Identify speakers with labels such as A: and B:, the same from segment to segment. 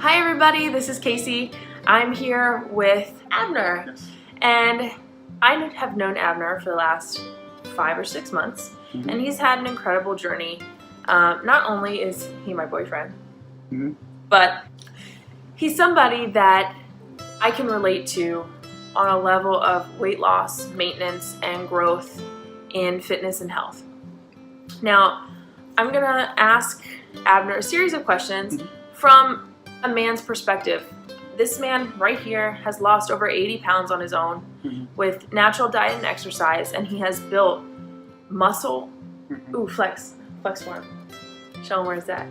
A: Hi everybody, this is Casey. I'm here with Abner.
B: Yes.
A: And I have known Abner for the last 5 or 6 months, and he's had an incredible journey. Not only is he my boyfriend, but he's somebody that I can relate to on a level of weight loss, maintenance, and growth in fitness and health. Now, I'm gonna ask Abner a series of questions from a man's perspective. This man right here has lost over 80 pounds on his own with natural diet and exercise, and he has built muscle. Ooh, flex for him. Show him where it's at.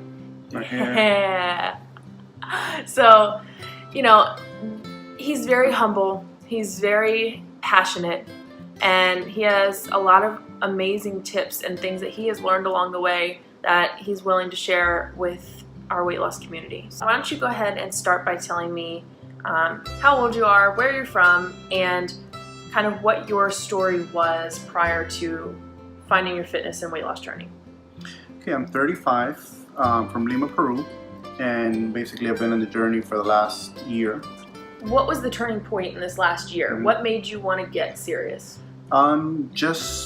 A: Yeah. So, you know, he's very humble, he's very passionate, and he has a lot of amazing tips and things that he has learned along the way that he's willing to share with our weight loss community. So why don't you go ahead and start by telling me how old you are, where you're from, and kind of what your story was prior to finding your fitness and weight loss journey.
B: Okay, I'm 35, from Lima, Peru, and basically I've been on the journey for the last year.
A: What was the turning point in this last year? What made you want to get serious?
B: I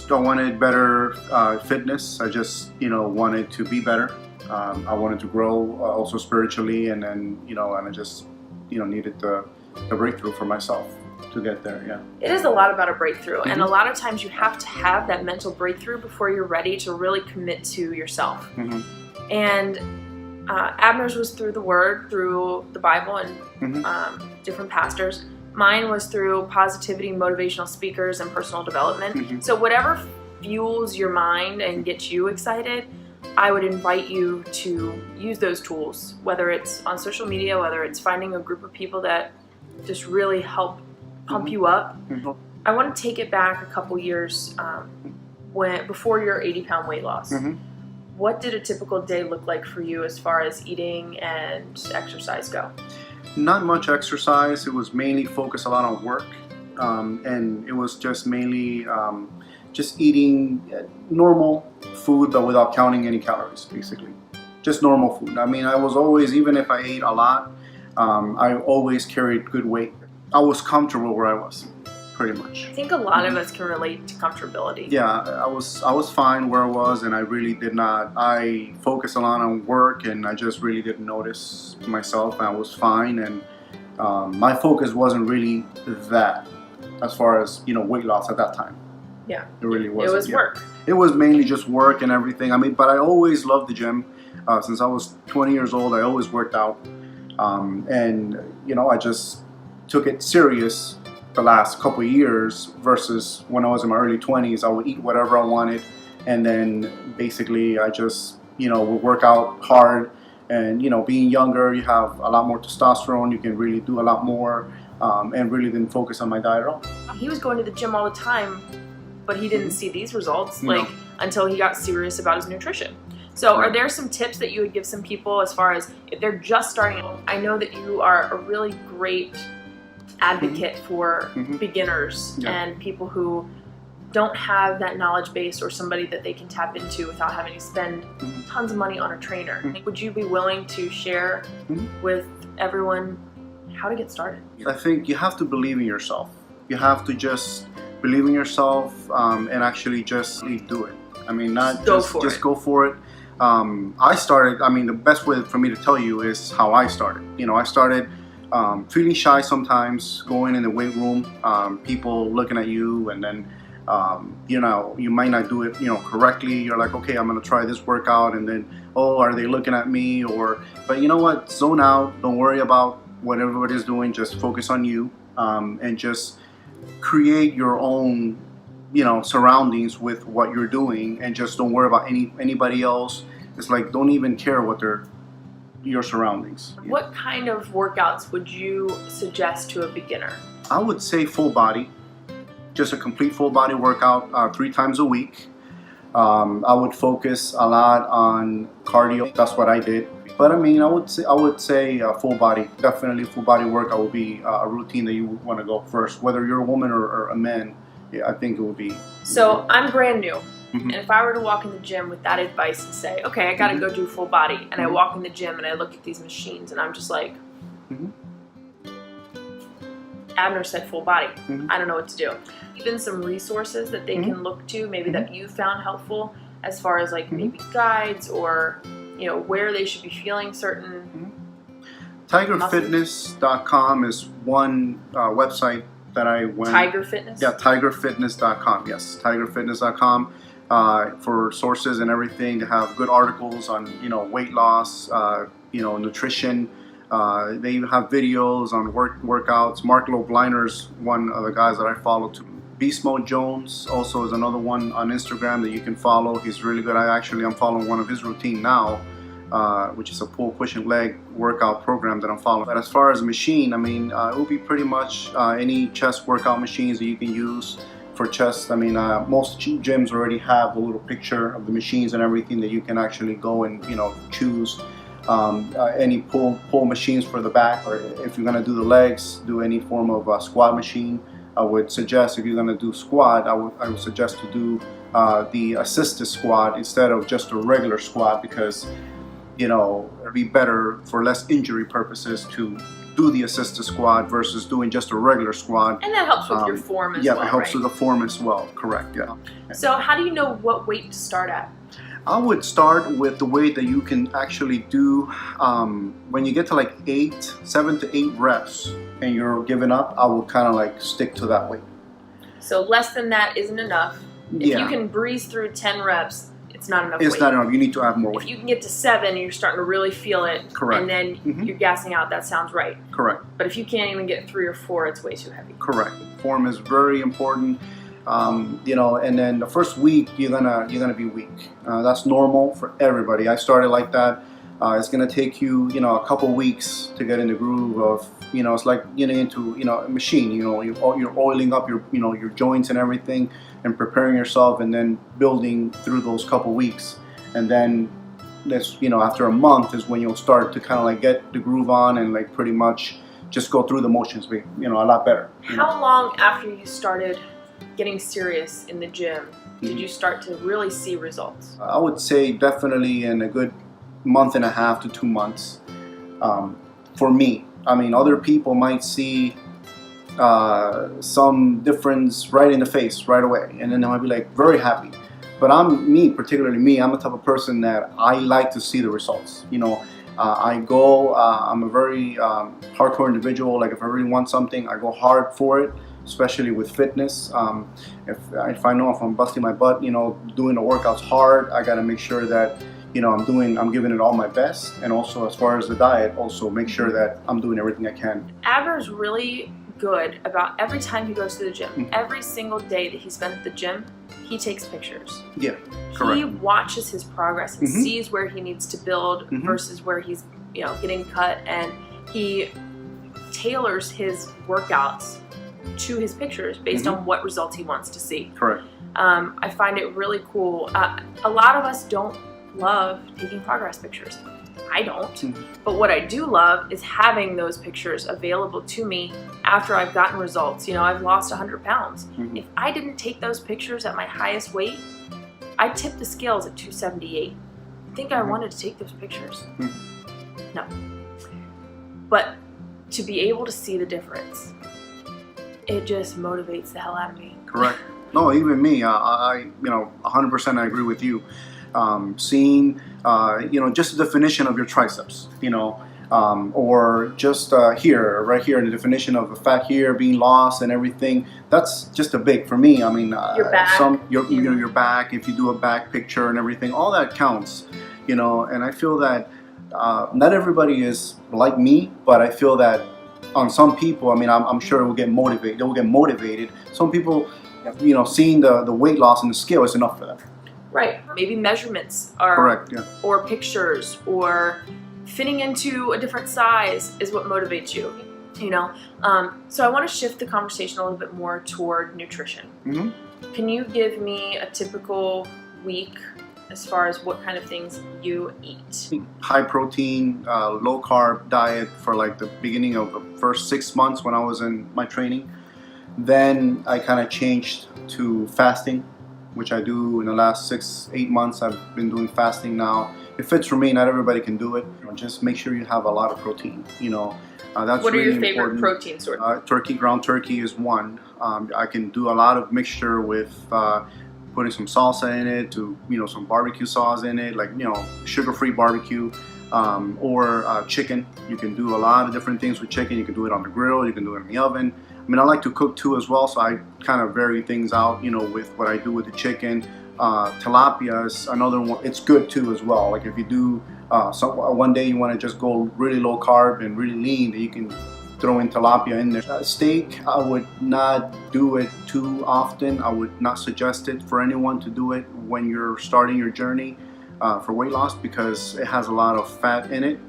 B: wanted better fitness. I just, wanted to be better. I wanted to grow also spiritually, and then, and I just, needed the breakthrough for myself to get there, yeah.
A: It is a lot about a breakthrough, and a lot of times you have to have that mental breakthrough before you're ready to really commit to yourself. And Abner's was through the Word, through the Bible, and different pastors. Mine was through positivity, motivational speakers, and personal development. So whatever fuels your mind and gets you excited, I would invite you to use those tools, whether it's on social media, whether it's finding a group of people that just really help pump you up. I want to take it back a couple years before your 80-pound weight loss. What did a typical day look like for you as far as eating and exercise go?
B: Not much exercise. It was mainly focused a lot on work, and it was just mainly just eating normal food, but without counting any calories, basically. Just normal food. I mean, I was always, even if I ate a lot, I always carried good weight. I was comfortable where I was, pretty much.
A: I think a lot of us can relate to comfortability.
B: Yeah, I was fine where I was, and I really did not. I focused a lot on work, and I just really didn't notice myself. I was fine, and my focus wasn't really that, as far as weight loss at that time.
A: Yeah,
B: it really wasn't.
A: It was work.
B: It was mainly just work and everything. I mean, but I always loved the gym. Since I was 20 years old, I always worked out, and I just took it serious the last couple of years versus when I was in my early 20s. I would eat whatever I wanted, and then basically I just would work out hard. And being younger, you have a lot more testosterone. You can really do a lot more, and really didn't focus on my diet at all.
A: He was going to the gym all the time, but he didn't see these results until he got serious about his nutrition. So are there some tips that you would give some people as far as if they're just starting out? I know that you are a really great advocate for beginners and people who don't have that knowledge base or somebody that they can tap into without having to spend tons of money on a trainer. Would you be willing to share with everyone how to get started?
B: I think you have to believe in yourself. You have to just believe in yourself and actually just do it. I mean, not just go for it. I started, the best way for me to tell you is how I started. I started feeling shy sometimes, going in the weight room, people looking at you, and then you might not do it correctly. You're like, okay, I'm gonna try this workout, and then, oh, are they looking at me? But you know what, zone out, don't worry about what everybody's doing, just focus on you, and just create your own surroundings with what you're doing, and just don't worry about anybody else. It's like, don't even care what your surroundings.
A: What kind of workouts would you suggest to a beginner?
B: I would say full body, just a complete full body workout 3 times a week. I would focus a lot on cardio. That's what I did. But I would say full body, definitely full body workout would be a routine that you would want to go first, whether you're a woman or a man. Yeah, I think it would be.
A: So I'm brand new. And if I were to walk in the gym with that advice and say, okay, I got to go do full body, and I walk in the gym and I look at these machines and I'm just like, Abner said full body. I don't know what to do. Even some resources that they can look to, maybe that you found helpful, as far as like maybe guides or where they should be feeling certain.
B: Tigerfitness.com is one website that I went.
A: Tiger Fitness?
B: Yeah, tigerfitness.com. Yes, tigerfitness.com for sources and everything. To have good articles on weight loss, nutrition. They have videos on workouts. Mark Lobleiner's one of the guys that I follow too. Beast Mode Jones also is another one on Instagram that you can follow. He's really good. I'm following one of his routine now, which is a pull, push, and leg workout program that I'm following. But as far as machine, I mean, it will be pretty much any chest workout machines that you can use for chest. I mean, most gyms already have a little picture of the machines and everything that you can actually go and choose. Any pull machines for the back, or if you're going to do the legs, do any form of squat machine. I would suggest, if you're going to do squat, I would suggest to do the assisted squat instead of just a regular squat, because it'd be better for less injury purposes to do the assisted squat versus doing just a regular squat.
A: And that helps with your form as well.
B: Yeah, it helps with the form as well. Correct. Yeah.
A: So how do you know what weight to start at?
B: I would start with the weight that you can actually do when you get to like 7 to 8 reps and you're giving up. I will kind of like stick to that weight.
A: So less than that isn't enough. If you can breeze through 10 reps, it's not enough weight.
B: It's not enough. You need to add more weight.
A: If you can get to 7 and you're starting to really feel it,
B: correct,
A: and then you're gassing out, that sounds right.
B: Correct.
A: But if you can't even get 3 or 4, it's way too heavy.
B: Correct. Form is very important. And then the first week you're gonna be weak. That's normal for everybody. I started like that. It's gonna take you a couple weeks to get in the groove of it's like getting into a machine. You're oiling up your joints and everything, and preparing yourself, and then building through those couple weeks, and then after a month is when you'll start to kind of like get the groove on and like pretty much just go through the motions, a lot better.
A: How long after you started getting serious in the gym did you start to really see results?
B: I would say definitely in a good month and a half to 2 months. For me, I mean, other people might see some difference right in the face right away, and then they might be like very happy. But particularly me, I'm the type of person that I like to see the results. I'm a very hardcore individual. Like if I really want something, I go hard for it. Especially with fitness, if I know if I'm busting my butt, doing the workouts hard, I got to make sure that I'm giving it all my best, and also as far as the diet, also make sure that I'm doing everything I can.
A: Abner's really good about every time he goes to the gym, every single day that he spends at the gym, he takes pictures.
B: Yeah, correct.
A: He watches his progress and sees where he needs to build versus where he's getting cut, and he tailors his workouts to his pictures based on what results he wants to see.
B: Correct.
A: I find it really cool. A lot of us don't love taking progress pictures. I don't. But what I do love is having those pictures available to me after I've gotten results. I've lost 100 pounds. If I didn't take those pictures at my highest weight, I'd tip the scales at 278. I think I wanted to take those pictures. No. But to be able to see the difference, it just motivates the hell out of me.
B: Correct. No, even me, I 100% I agree with you. Seeing, just the definition of your triceps, or just right here, the definition of the fat here being lost and everything. That's just a big for me. I mean,
A: your back,
B: your back. If you do a back picture and everything, all that counts. And I feel that not everybody is like me, but I feel that on some people, I mean, I'm sure it will get motivated. They will get motivated. Some people, seeing the weight loss on the scale is enough for them.
A: Right. Maybe measurements are
B: correct. Yeah.
A: Or pictures, or fitting into a different size is what motivates you. So I want to shift the conversation a little bit more toward nutrition. Can you give me a typical week as far as what kind of things you eat?
B: High protein, low carb diet for like the beginning of the first 6 months when I was in my training. Then I kind of changed to fasting, which I do in the last 6-8 months. I've been doing fasting now. It fits for me. Not everybody can do it. Just make sure you have a lot of protein. That's
A: what are
B: really
A: your favorite
B: important.
A: protein sources?
B: Ground turkey is one. I can do a lot of mixture with putting some salsa in it, some barbecue sauce in it, like sugar-free barbecue, or chicken. You can do a lot of different things with chicken. You can do it on the grill. You can do it in the oven. I mean, I like to cook too as well, so I kind of vary things out, with what I do with the chicken. Tilapia is another one. It's good too as well. Like if you do one day you want to just go really low carb and really lean, you can throw in tilapia in there. Steak, I would not do it too often. I would not suggest it for anyone to do it when you're starting your journey for weight loss, because it has a lot of fat in it.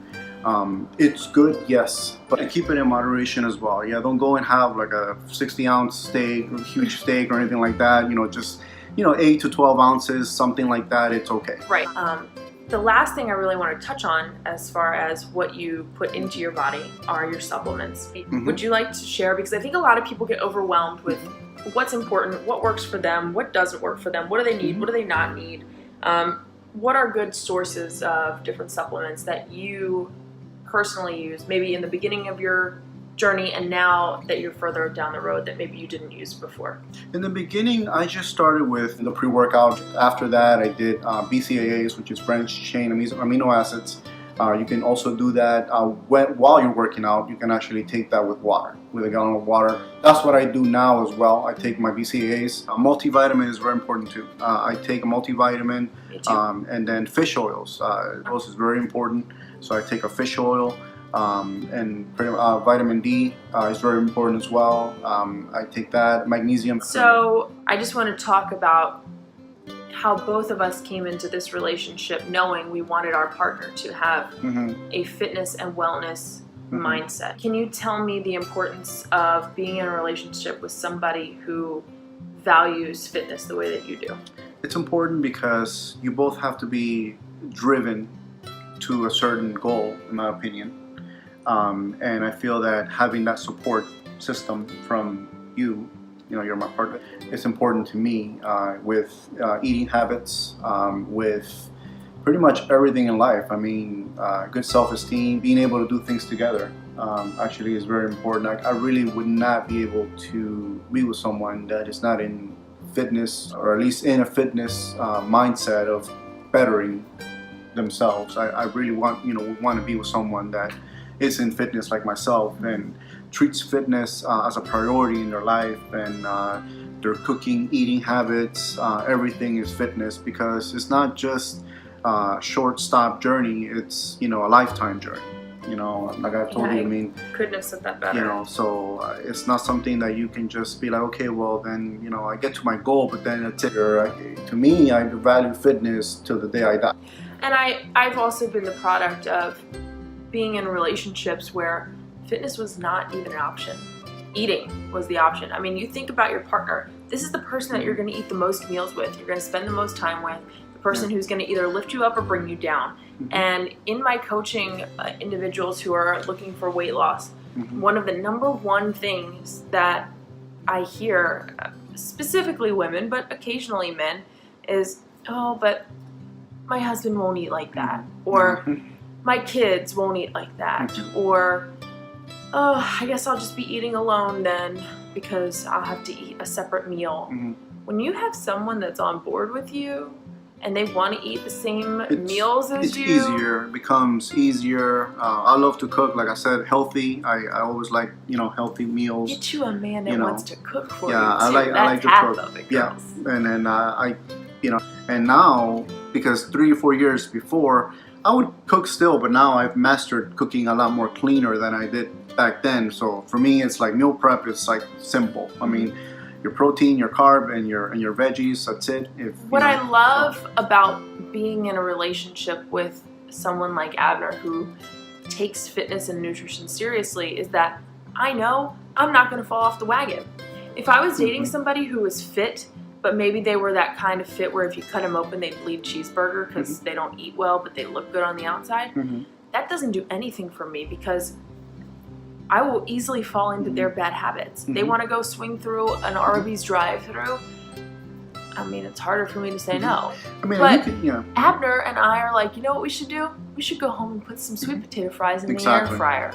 B: It's good, yes, but keep it in moderation as well. Yeah, don't go and have like a 60-ounce steak, or huge steak or anything like that. Just 8 to 12 ounces, something like that. It's okay.
A: Right. The last thing I really want to touch on, as far as what you put into your body, are your supplements. Mm-hmm. Would you like to share? Because I think a lot of people get overwhelmed with what's important, what works for them, what doesn't work for them, what do they need, what do they not need. What are good sources of different supplements that you personally use, maybe in the beginning of your journey and now that you're further down the road that maybe you didn't use before?
B: In the beginning, I just started with the pre-workout. After that, I did BCAAs, which is branched chain amino acids. You can also do that while you're working out. You can actually take that with water, with a gallon of water. That's what I do now as well. I take my BCAAs. Multivitamin is very important too. I take a multivitamin, and then fish oils. Oils is very important. So I take a fish oil. And vitamin D is very important as well. I take that. Magnesium.
A: So I just want to talk about how both of us came into this relationship knowing we wanted our partner to have a fitness and wellness mindset. Can you tell me the importance of being in a relationship with somebody who values fitness the way that you do?
B: It's important because you both have to be driven to a certain goal, in my opinion. And I feel that having that support system from you're my partner, it's important to me with eating habits, with pretty much everything in life. I mean, good self-esteem, being able to do things together actually is very important. I really would not be able to be with someone that is not in fitness, or at least in a fitness mindset of bettering themselves. I really want to be with someone that is in fitness like myself and treats fitness as a priority in their life, and their cooking, eating habits, everything is fitness, because it's not just a short stop journey, it's a lifetime journey. Like I've told you, I mean,
A: couldn't have said that better.
B: So it's not something that you can just be like, okay, well then, I get to my goal, but then it's it. To me, I value fitness till the day I die.
A: And I've also been the product of being in relationships where fitness was not even an option. Eating was the option. I mean, you think about your partner. This is the person that you're going to eat the most meals with. You're going to spend the most time with. The person who's going to either lift you up or bring you down. And in my coaching individuals who are looking for weight loss, one of the number one things that I hear, specifically women, but occasionally men, is, oh, but my husband won't eat like that. Or my kids won't eat like that. Or, oh, I guess I'll just be eating alone then because I'll have to eat a separate meal. When you have someone that's on board with you and they want to eat the same meals as you,
B: it's easier. It becomes easier. I love to cook, like I said, healthy. I always like healthy meals.
A: Get you a man that wants to cook for you.
B: Yeah, I like to cook. Of it, yeah, and then and now, because 3 or 4 years before, I would cook still, but now I've mastered cooking a lot more cleaner than I did back then. So for me, it's like meal prep is like simple. I mean, your protein, your carb, and your veggies. That's it.
A: What I love about being in a relationship with someone like Abner, who takes fitness and nutrition seriously, is that I know I'm not going to fall off the wagon. If I was dating somebody who was fit, but maybe they were that kind of fit where if you cut them open, they'd bleed cheeseburger because they don't eat well, but they look good on the outside. That doesn't do anything for me, because I will easily fall into their bad habits. They want to go swing through an Arby's drive-thru. I mean, it's harder for me to say no.
B: I mean,
A: but Abner and I are like, you know what we should do? We should go home and put some sweet potato fries in the air fryer.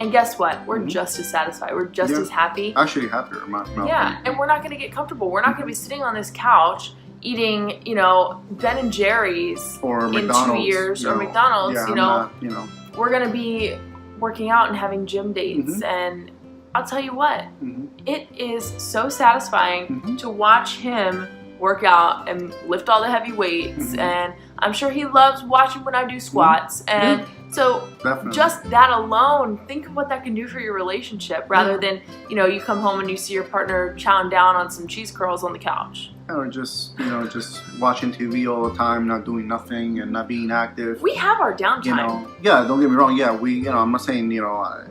A: And guess what? We're just as satisfied. We're just as happy.
B: Actually happier.
A: And we're not going to get comfortable. We're not going to be sitting on this couch eating, you know, Ben and Jerry's
B: or
A: in
B: McDonald's,
A: 2 years, or McDonald's.
B: Yeah,
A: we're going to be working out and having gym dates. And I'll tell you what, it is so satisfying to watch him work out and lift all the heavy weights. And I'm sure he loves watching when I do squats. And so just that alone, think of what that can do for your relationship, rather than, you know, you come home and you see your partner chowing down on some cheese curls on the couch.
B: Or just, you know, just watching TV all the time, not doing nothing and not being active.
A: We have our downtime.
B: You know, yeah, don't get me wrong. Yeah, we, you know, I'm not saying, you know,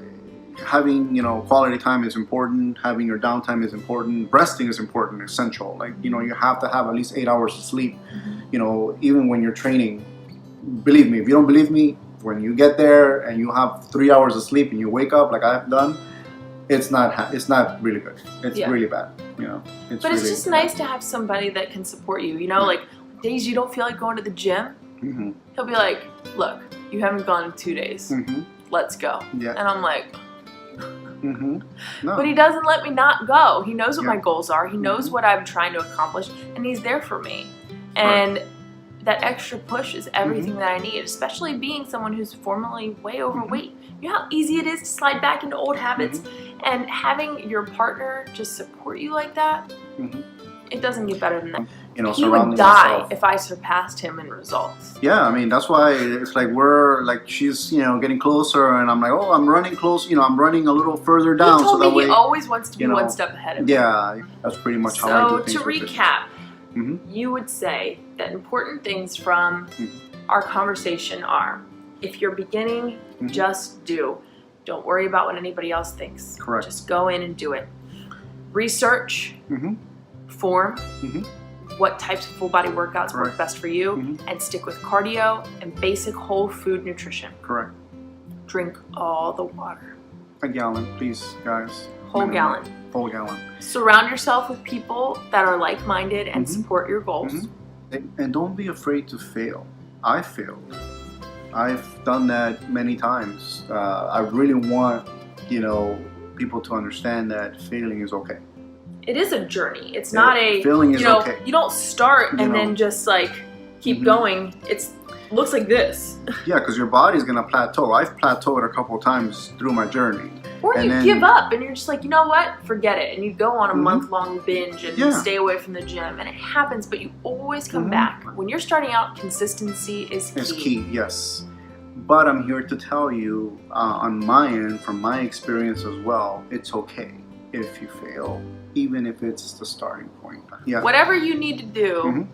B: having, you know, quality time is important. Having your downtime is important. Resting is important, essential. Like, you know, you have to have at least 8 hours of sleep. You know, even when you're training. Believe me, if you don't believe me, when you get there and you have 3 hours of sleep and you wake up like I've done, it's not really good. It's really bad. You know,
A: but it's just nice to have somebody that can support you. You know, like days you don't feel like going to the gym, he'll be like, "Look, you haven't gone in 2 days. Let's go." And I'm like,
B: no.
A: But he doesn't let me not go. He knows what my goals are. He knows what I'm trying to accomplish, and he's there for me. And that extra push is everything that I need, especially being someone who's formerly way overweight. You know how easy it is to slide back into old habits, and having your partner just support you like that, it doesn't get better than that.
B: You know,
A: he would die if I surpassed him in results.
B: Yeah, I mean, that's why it's like we're like, she's, you know, getting closer, and I'm like, oh, I'm running close, you know, I'm running a little further down.
A: He told
B: so that
A: me
B: way,
A: he always wants to be one step ahead of me.
B: Yeah, that's pretty much how I do things.
A: So to recap, you would say that important things from our conversation are, if you're beginning, just do. Don't worry about what anybody else thinks.
B: Correct.
A: Just go in and do it. Research, form, what types of full body workouts work best for you, and stick with cardio and basic whole food nutrition.
B: Correct.
A: Drink all the water.
B: A gallon, please, guys.
A: Whole gallon.
B: Whole gallon.
A: Surround yourself with people that are like-minded and support your goals.
B: And don't be afraid to fail. I failed. I've done that many times. I really want, you know, people to understand that failing is okay.
A: It is a journey. It's not a,
B: failing is
A: you know,
B: okay.
A: You don't start and then just like keep going. It's looks like this.
B: Yeah, because your body's gonna plateau. I've plateaued a couple of times through my journey.
A: Or you give up and you're just like, you know what? Forget it. And you go on a month-long binge and stay away from the gym. And it happens, but you always come back. When you're starting out, consistency is key.
B: It's key, yes. But I'm here to tell you, on my end, from my experience as well, it's okay if you fail, even if it's the starting point. Yeah.
A: Whatever you need to do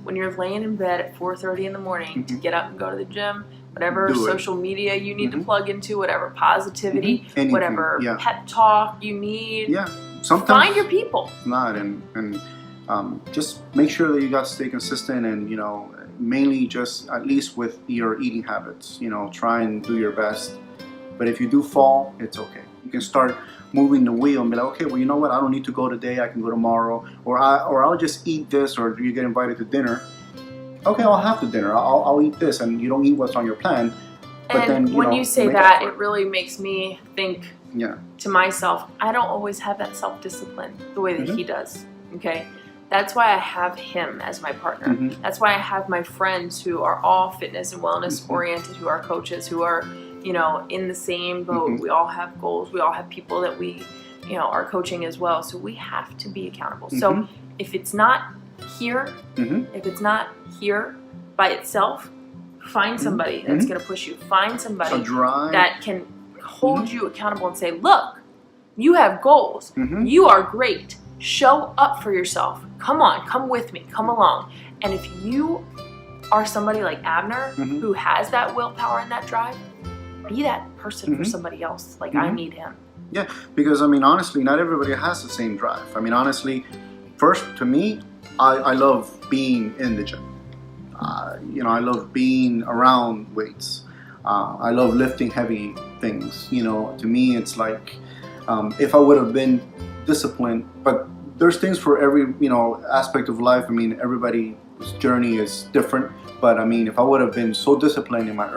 A: when you're laying in bed at 4:30 in the morning to get up and go to the gym, whatever social media you need to plug into, whatever positivity, whatever pep talk you need.
B: Yeah. Sometimes
A: find your people.
B: Not and just make sure that you got to stay consistent, and you know, mainly just at least with your eating habits. You know, try and do your best. But if you do fall, it's okay. You can start moving the wheel and be like, okay, well, you know what? I don't need to go today. I can go tomorrow, or I'll just eat this. Or you get invited to dinner. Okay, I'll have the dinner. I'll eat this, and you don't eat what's on your plan. But
A: and
B: then,
A: when you say that, it really makes me think to myself, I don't always have that self-discipline the way that he does, okay? That's why I have him as my partner. That's why I have my friends who are all fitness and wellness oriented, who are coaches, who are, you know, in the same boat. We all have goals. We all have people that we, you know, are coaching as well. So we have to be accountable. So if it's not here, if it's not here by itself, find somebody that's going to push you. Find somebody that can hold you accountable and say, look, you have goals. You are great. Show up for yourself. Come on, come with me, come along. And if you are somebody like Abner who has that willpower and that drive, be that person for somebody else. Like I need him.
B: Yeah, because I mean, honestly, not everybody has the same drive. I mean, honestly, first to me, I love being in the gym. You know, I love being around weights. I love lifting heavy things. You know, to me, it's like if I would have been disciplined, but there's things for every, you know, aspect of life. I mean, everybody's journey is different. But I mean, if I would have been so disciplined in my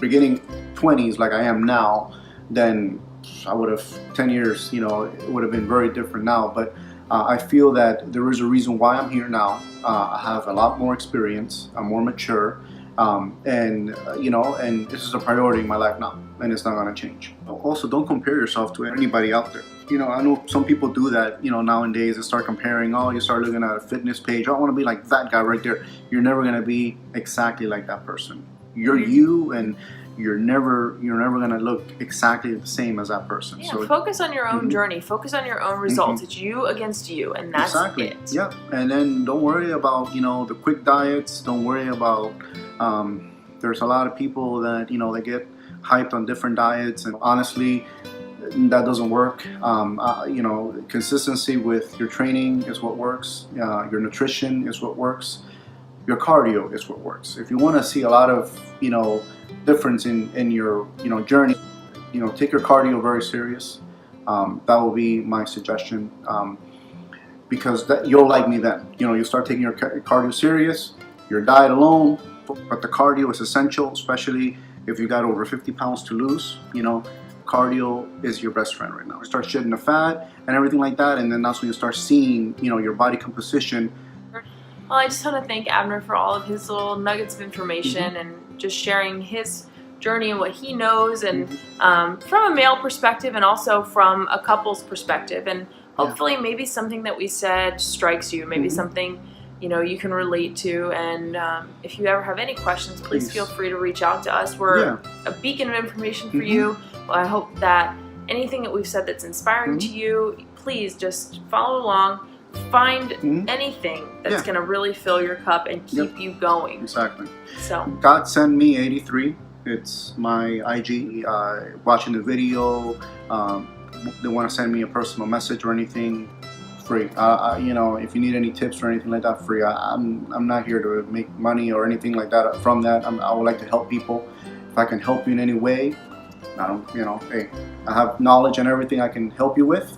B: beginning 20s like I am now, then I would have 10 years, it would have been very different now. But I feel that there is a reason why I'm here now. I have a lot more experience. I'm more mature. And this is a priority in my life now, and it's not going to change. Also, don't compare yourself to anybody out there. I know some people do that, nowadays. They start comparing. You start looking at a fitness page. I want to be like that guy right there. You're never going to be exactly like that person. You're you, and you're never going to look exactly the same as that person.
A: Yeah, so focus on your own journey. Focus on your own results. It's you against you, and that's it.
B: Yeah, and then don't worry about the quick diets. Don't worry about there's a lot of people that they get hyped on different diets, and honestly, that doesn't work. Consistency with your training is what works. Your nutrition is what works. Your cardio is what works. If you want to see a lot of difference in your journey, take your cardio very serious. That will be my suggestion, because you'll like me then. You start taking your cardio serious. Your diet alone, but the cardio is essential, especially if you got over 50 pounds to lose. Cardio is your best friend right now. You start shedding the fat and everything like that, and then that's when you start seeing your body composition.
A: Well, I just want to thank Abner for all of his little nuggets of information and just sharing his journey and what he knows, and from a male perspective and also from a couple's perspective. And hopefully maybe something that we said strikes you, maybe something you can relate to. And if you ever have any questions, please feel free to reach out to us. We're a beacon of information for you. Well, I hope that anything that we've said that's inspiring to you, please just follow along. Find anything that's going to really fill your cup and keep you going.
B: Exactly.
A: So
B: God send me 83. It's my IG. Watching the video, they want to send me a personal message or anything, free. If you need any tips or anything like that, free. I'm not here to make money or anything like that from that. I would like to help people. If I can help you in any way, hey, I have knowledge and everything I can help you with.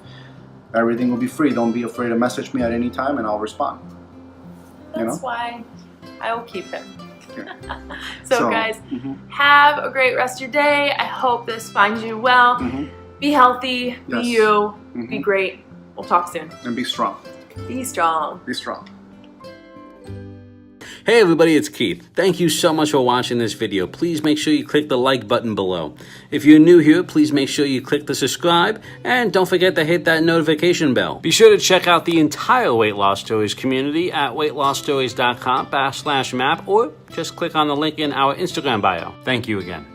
B: Everything will be free. Don't be afraid to message me at any time, and I'll respond.
A: That's why I will keep him. Yeah. So guys, have a great rest of your day. I hope this finds you well. Be healthy. Be you. Be great. We'll talk soon.
B: And be strong.
A: Be strong.
B: Be strong.
C: Hey everybody, it's Keith. Thank you so much for watching this video. Please make sure you click the like button below. If you're new here, please make sure you click the subscribe, and don't forget to hit that notification bell. Be sure to check out the entire Weight Loss Stories community at weightlossstories.com/map, or just click on the link in our Instagram bio. Thank you again.